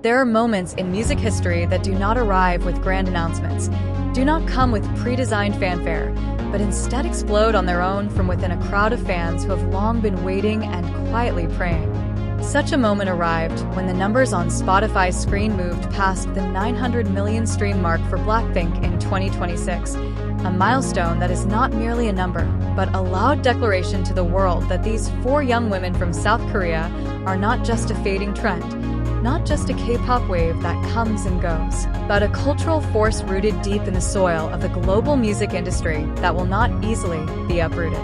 There are moments in music history that do not arrive with grand announcements, do not come with pre-designed fanfare, but instead explode on their own from within a crowd of fans who have long been waiting and quietly praying. Such a moment arrived when the numbers on Spotify's screen moved past the 900 million stream mark for Blackpink in 2026, a milestone that is not merely a number, but a loud declaration to the world that these four young women from South Korea are not just a fading trend, not just a K-pop wave that comes and goes, but a cultural force rooted deep in the soil of the global music industry that will not easily be uprooted.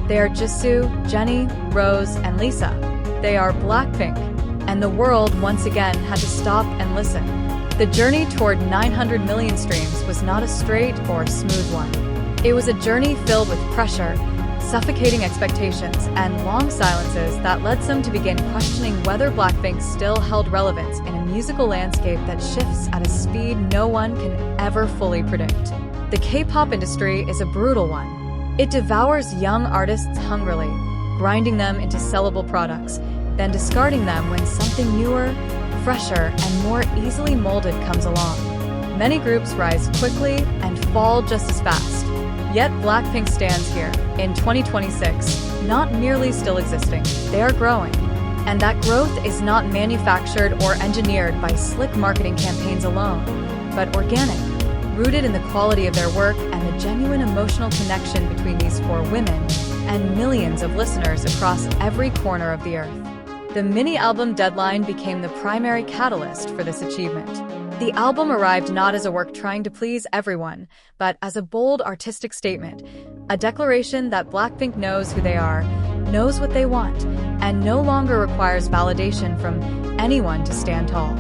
They are Jisoo, Jennie, Rosé, and Lisa. They are Blackpink, and the world once again had to stop and listen. The journey toward 900 million streams was not a straight or smooth one. It was a journey filled with pressure, suffocating expectations, and long silences that led some to begin questioning whether Blackpink still held relevance in a musical landscape that shifts at a speed no one can ever fully predict. The K-pop industry is a brutal one. It devours young artists hungrily, grinding them into sellable products, then discarding them when something newer, fresher, and more easily molded comes along. Many groups rise quickly and fall just as fast. Yet Blackpink stands here, in 2026, not merely still existing, they are growing. And that growth is not manufactured or engineered by slick marketing campaigns alone, but organic, rooted in the quality of their work and the genuine emotional connection between these four women and millions of listeners across every corner of the earth. The mini-album Deadline became the primary catalyst for this achievement. The album arrived not as a work trying to please everyone, but as a bold artistic statement, a declaration that Blackpink knows who they are, knows what they want, and no longer requires validation from anyone to stand tall.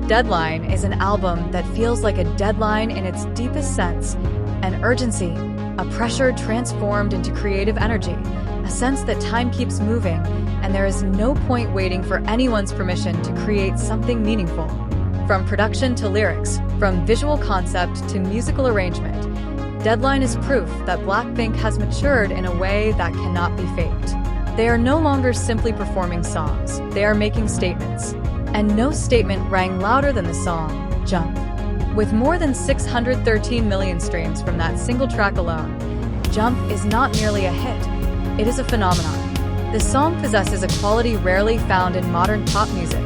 Deadline is an album that feels like a deadline in its deepest sense, an urgency, a pressure transformed into creative energy, a sense that time keeps moving, and there is no point waiting for anyone's permission to create something meaningful. From production to lyrics, from visual concept to musical arrangement, Deadline is proof that Blackpink has matured in a way that cannot be faked. They are no longer simply performing songs, they are making statements. And no statement rang louder than the song, Jump. With more than 613 million streams from that single track alone, Jump is not merely a hit, it is a phenomenon. The song possesses a quality rarely found in modern pop music,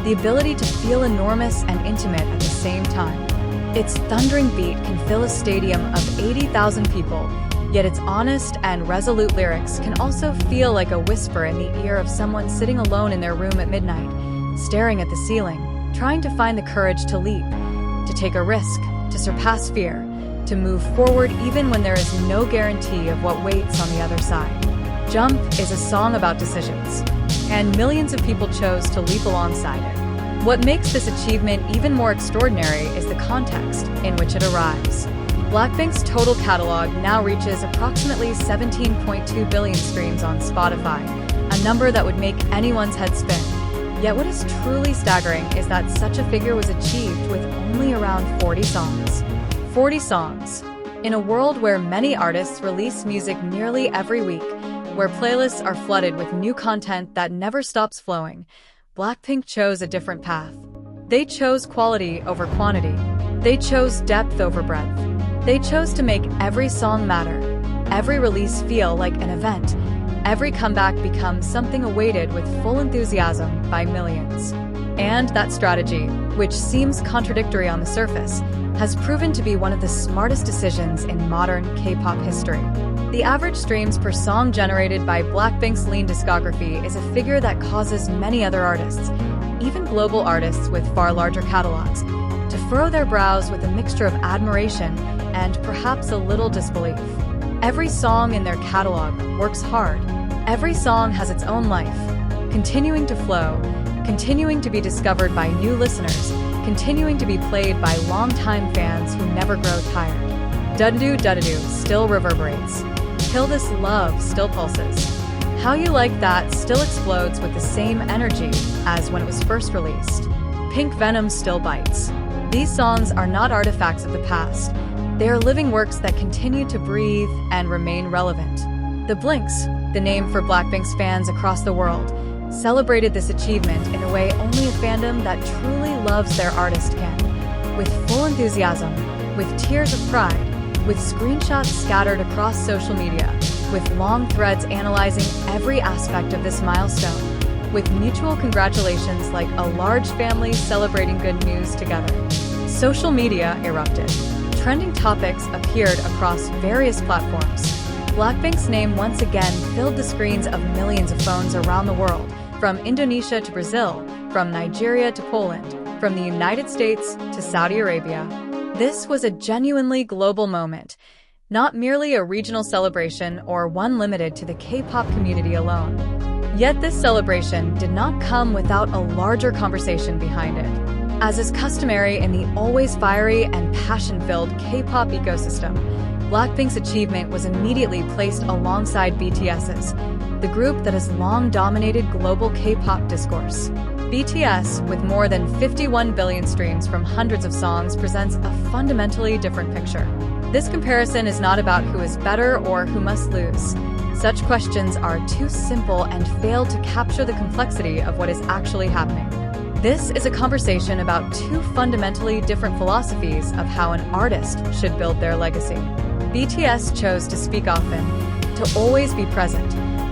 the ability to feel enormous and intimate at the same time. Its thundering beat can fill a stadium of 80,000 people, yet its honest and resolute lyrics can also feel like a whisper in the ear of someone sitting alone in their room at midnight, staring at the ceiling, trying to find the courage to leap, to take a risk, to surpass fear, to move forward even when there is no guarantee of what waits on the other side. Jump is a song about decisions, and millions of people chose to leap alongside it. What makes this achievement even more extraordinary is the context in which it arrives. Blackpink's total catalog now reaches approximately 17.2 billion streams on Spotify, a number that would make anyone's head spin. Yet what is truly staggering is that such a figure was achieved with only around 40 songs. 40 songs. In a world where many artists release music nearly every week, where playlists are flooded with new content that never stops flowing, Blackpink chose a different path. They chose quality over quantity. They chose depth over breadth. They chose to make every song matter, every release feel like an event, every comeback becomes something awaited with full enthusiasm by millions. And that strategy, which seems contradictory on the surface, has proven to be one of the smartest decisions in modern K-pop history. The average streams per song generated by Blackpink's lean discography is a figure that causes many other artists, even global artists with far larger catalogs, to furrow their brows with a mixture of admiration and perhaps a little disbelief. Every song in their catalog works hard. Every song has its own life, continuing to flow, continuing to be discovered by new listeners, continuing to be played by longtime fans who never grow tired. Dudadoo still reverberates. Kill This Love still pulses. How You Like That still explodes with the same energy as when it was first released. Pink Venom still bites. These songs are not artifacts of the past. They are living works that continue to breathe and remain relevant. The Blinks, the name for Blackpink's fans across the world, celebrated this achievement in a way only a fandom that truly loves their artist can. With full enthusiasm, with tears of pride, with screenshots scattered across social media, with long threads analyzing every aspect of this milestone, with mutual congratulations like a large family celebrating good news together. Social media erupted. Trending topics appeared across various platforms. Blackpink's name once again filled the screens of millions of phones around the world, from Indonesia to Brazil, from Nigeria to Poland, from the United States to Saudi Arabia. This was a genuinely global moment, not merely a regional celebration or one limited to the K-pop community alone. Yet this celebration did not come without a larger conversation behind it. As is customary in the always fiery and passion-filled K-pop ecosystem, Blackpink's achievement was immediately placed alongside BTS's, the group that has long dominated global K-pop discourse. BTS, with more than 51 billion streams from hundreds of songs, presents a fundamentally different picture. This comparison is not about who is better or who must lose. Such questions are too simple and fail to capture the complexity of what is actually happening. This is a conversation about two fundamentally different philosophies of how an artist should build their legacy. BTS chose to speak often, to always be present,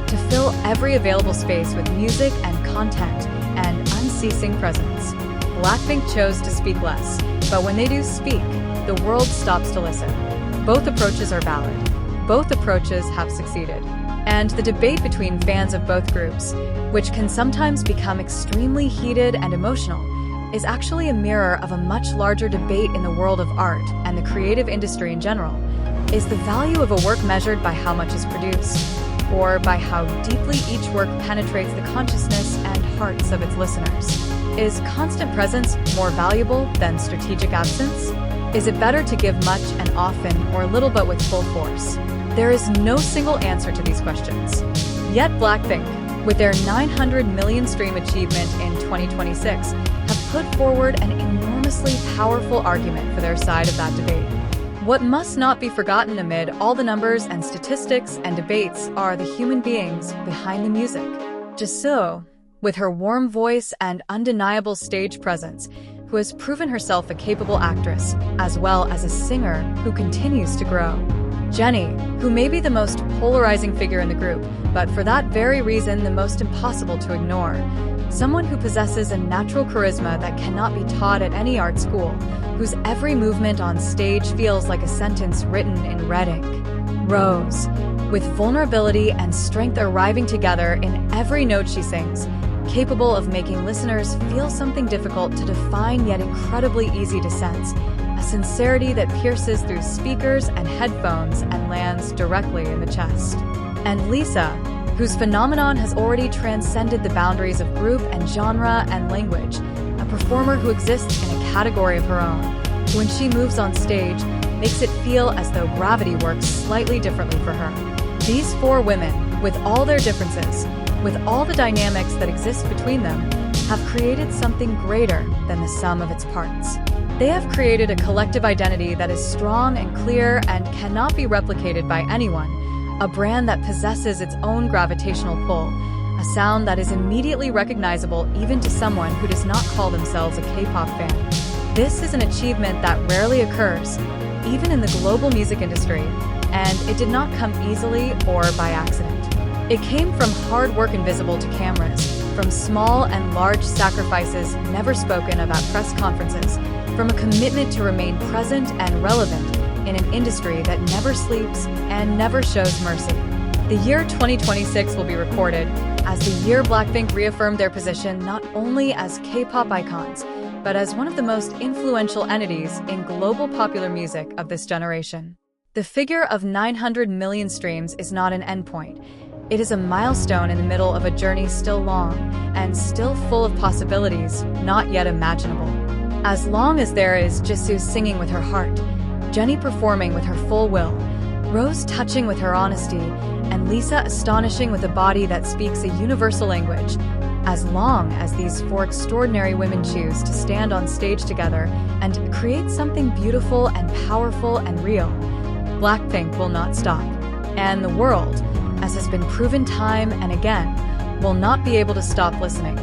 to fill every available space with music and content and unceasing presence. Blackpink chose to speak less, but when they do speak, the world stops to listen. Both approaches are valid. Both approaches have succeeded. And the debate between fans of both groups, which can sometimes become extremely heated and emotional, is actually a mirror of a much larger debate in the world of art and the creative industry in general. Is the value of a work measured by how much is produced, or by how deeply each work penetrates the consciousness and hearts of its listeners? Is constant presence more valuable than strategic absence? Is it better to give much and often, or little but with full force? There is no single answer to these questions. Yet Blackpink, with their 900 million stream achievement in 2026, have put forward an enormously powerful argument for their side of that debate. What must not be forgotten amid all the numbers and statistics and debates are the human beings behind the music. Jisoo, with her warm voice and undeniable stage presence, who has proven herself a capable actress, as well as a singer who continues to grow. Jennie, who may be the most polarizing figure in the group, but for that very reason the most impossible to ignore. Someone who possesses a natural charisma that cannot be taught at any art school, whose every movement on stage feels like a sentence written in red ink. Rosé, with vulnerability and strength arriving together in every note she sings, capable of making listeners feel something difficult to define yet incredibly easy to sense, a sincerity that pierces through speakers and headphones and lands directly in the chest. And Lisa, whose phenomenon has already transcended the boundaries of group and genre and language, a performer who exists in a category of her own, who when she moves on stage makes it feel as though gravity works slightly differently for her. These four women, with all their differences, with all the dynamics that exist between them, have created something greater than the sum of its parts. They have created a collective identity that is strong and clear and cannot be replicated by anyone, a brand that possesses its own gravitational pull, a sound that is immediately recognizable even to someone who does not call themselves a K-pop fan. This is an achievement that rarely occurs, even in the global music industry, and it did not come easily or by accident. It came from hard work invisible to cameras, from small and large sacrifices never spoken of at press conferences, from a commitment to remain present and relevant in an industry that never sleeps and never shows mercy. The year 2026 will be recorded as the year Blackpink reaffirmed their position not only as K-pop icons, but as one of the most influential entities in global popular music of this generation. The figure of 900 million streams is not an endpoint. It is a milestone in the middle of a journey still long and still full of possibilities not yet imaginable. As long as there is Jisoo singing with her heart, Jennie performing with her full will, Rosé touching with her honesty, and Lisa astonishing with a body that speaks a universal language, as long as these four extraordinary women choose to stand on stage together and create something beautiful and powerful and real, Blackpink will not stop. And the world, as has been proven time and again, will not be able to stop listening.